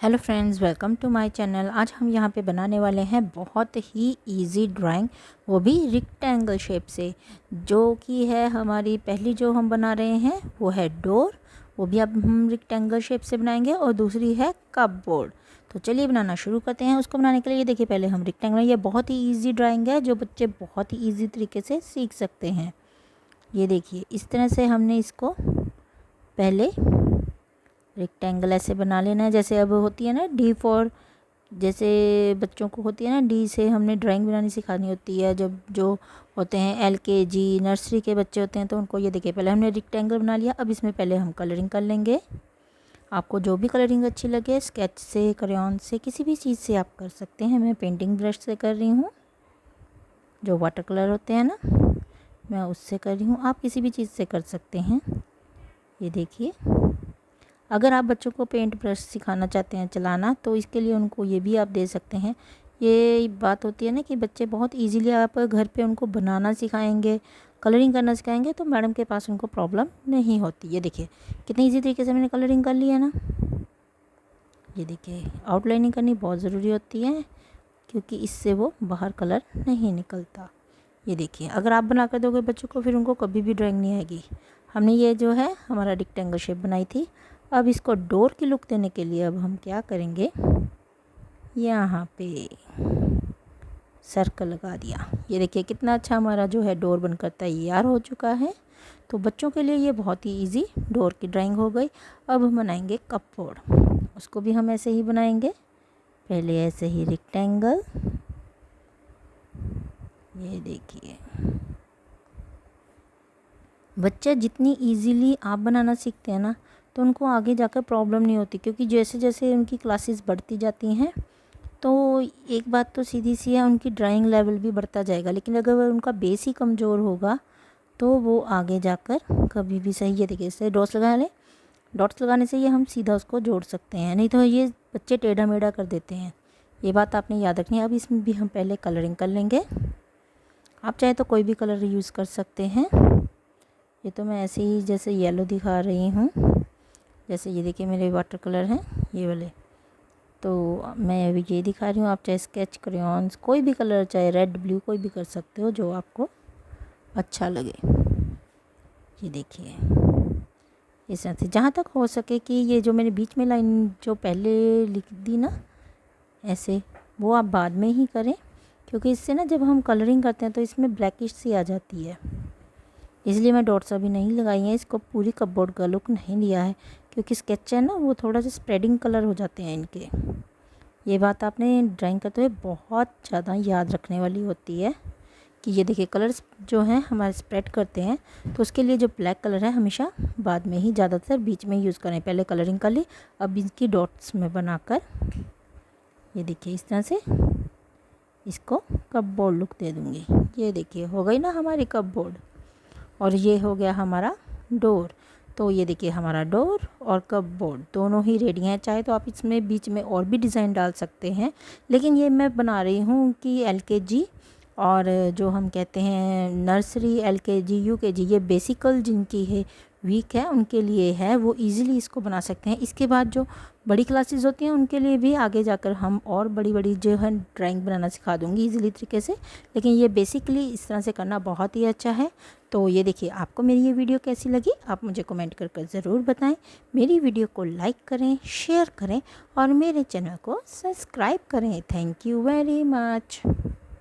Hello friends, welcome to my channel. आज हम यहाँ पे बनाने वाले हैं बहुत ही इजी ड्राइंग, वो भी रेक्टेंगल शेप से, जो कि है हमारी पहली जो हम बना रहे हैं वो है डोर। वो भी अब हम रेक्टेंगल शेप से बनाएंगे और दूसरी है कपबोर्ड। तो चलिए बनाना शुरू करते हैं। उसको बनाने के लिए देखिए पहले हम रेक्टेंगल, ये बहुत ही ईजी ड्राइंग है जो बच्चे बहुत ही ईजी तरीके से सीख सकते हैं। ये देखिए इस तरह से हमने इसको पहले रेक्टेंगल ऐसे बना लेना है। जैसे अब होती है ना डी फॉर, जैसे बच्चों को होती है ना डी से हमने ड्राइंग बनानी सिखानी होती है। जब जो होते हैं LKG नर्सरी के बच्चे होते हैं तो उनको ये देखिए पहले हमने रेक्टेंगल बना लिया। अब इसमें पहले हम कलरिंग कर लेंगे। आपको जो भी कलरिंग अच्छी लगे, स्केच से, क्रेयॉन से, किसी भी चीज़ से आप कर सकते हैं। मैं पेंटिंग ब्रश से कर रही हूँ, जो वाटर कलर होते हैं ना, मैं उससे कर रही हूँ। आप किसी भी चीज़ से कर सकते हैं। ये देखिए, अगर आप बच्चों को पेंट ब्रश सिखाना चाहते हैं चलाना, तो इसके लिए उनको ये भी आप दे सकते हैं। ये बात होती है ना कि बच्चे बहुत इजीली आप घर पे उनको बनाना सिखाएंगे, कलरिंग करना सिखाएंगे, तो मैडम के पास उनको प्रॉब्लम नहीं होती। ये देखिए कितनी इजी तरीके से मैंने कलरिंग कर लिया ना। ये देखिए आउटलाइनिंग करनी बहुत ज़रूरी होती है, क्योंकि इससे वो बाहर कलर नहीं निकलता। ये देखिए अगर आप बना कर दोगे बच्चों को, फिर उनको कभी भी ड्राइंग नहीं आएगी। हमने ये जो है हमारा रेक्टेंगल शेप बनाई थी। अब इसको डोर की लुक देने के लिए अब हम क्या करेंगे, यहाँ पे सर्कल लगा दिया। ये देखिए कितना अच्छा हमारा जो है डोर बनकर तैयार हो चुका है। तो बच्चों के लिए ये बहुत ही इजी डोर की ड्राइंग हो गई। अब हम बनाएंगे कपबोर्ड। उसको भी हम ऐसे ही बनाएंगे, पहले ऐसे ही रेक्टेंगल। ये देखिए बच्चे जितनी इजीली आप बनाना सीखते हैं ना, तो उनको आगे जाकर प्रॉब्लम नहीं होती, क्योंकि जैसे जैसे उनकी क्लासेस बढ़ती जाती हैं तो एक बात तो सीधी सी है, उनकी ड्राइंग लेवल भी बढ़ता जाएगा। लेकिन अगर उनका बेस ही कमज़ोर होगा तो वो आगे जाकर कभी भी सही। ये देखिए इससे डॉट्स लगा लें, डॉट्स लगाने से ये हम सीधा उसको जोड़ सकते हैं, नहीं तो ये बच्चे टेढ़ा मेढ़ा कर देते हैं। ये बात आपने याद रखनी है। अब इसमें भी हम पहले कलरिंग कर लेंगे। आप चाहे तो कोई भी कलर यूज़ कर सकते हैं। ये तो मैं ऐसे ही जैसे येलो दिखा रही हूँ, जैसे ये देखिए मेरे वाटर कलर हैं ये वाले, तो मैं अभी ये दिखा रही हूँ। आप चाहे स्केच, क्रेयॉन्स, कोई भी कलर, चाहे रेड ब्लू, कोई भी कर सकते हो जो आपको अच्छा लगे। ये देखिए इस तरह से, जहाँ तक हो सके कि ये जो मैंने बीच में लाइन जो पहले लिख दी ना ऐसे, वो आप बाद में ही करें, क्योंकि इससे ना जब हम कलरिंग करते हैं तो इसमें ब्लैकिश सी आ जाती है। इसलिए मैं डॉट्स अभी नहीं लगाई हैं। इसको पूरी कपबोर्ड का लुक नहीं दिया है, क्योंकि स्केच है ना वो थोड़ा सा स्प्रेडिंग कलर हो जाते हैं इनके। ये बात आपने ड्राइंग करते हुए बहुत ज़्यादा याद रखने वाली होती है कि ये देखिए कलर्स जो हैं हमारे स्प्रेड करते हैं, तो उसके लिए जो ब्लैक कलर है हमेशा बाद में ही, ज़्यादातर बीच में यूज़ करें। पहले कलरिंग कर ली, अब इनकी डॉट्स में बनाकर ये देखिए इस तरह से इसको कपबोर्ड लुक दे दूँगी। ये देखिए हो गई ना हमारी कपबोर्ड, और ये हो गया हमारा डोर। तो ये देखिए हमारा डोर और कपबोर्ड दोनों ही रेडी हैं। चाहे तो आप इसमें बीच में और भी डिज़ाइन डाल सकते हैं, लेकिन ये मैं बना रही हूँ कि LKG और जो हम कहते हैं नर्सरी, LKG, UKG, ये बेसिकल जिनकी है वीक है उनके लिए है, वो इजीली इसको बना सकते हैं। इसके बाद जो बड़ी क्लासेस होती हैं उनके लिए भी आगे जाकर हम और बड़ी बड़ी जो है ड्राइंग बनाना सिखा दूँगी इजीली तरीके से, लेकिन ये बेसिकली इस तरह से करना बहुत ही अच्छा है। तो ये देखिए आपको मेरी ये वीडियो कैसी लगी, आप मुझे कमेंट कर ज़रूर बताएं। मेरी वीडियो को लाइक करें, शेयर करें और मेरे चैनल को सब्सक्राइब करें। Thank you very much.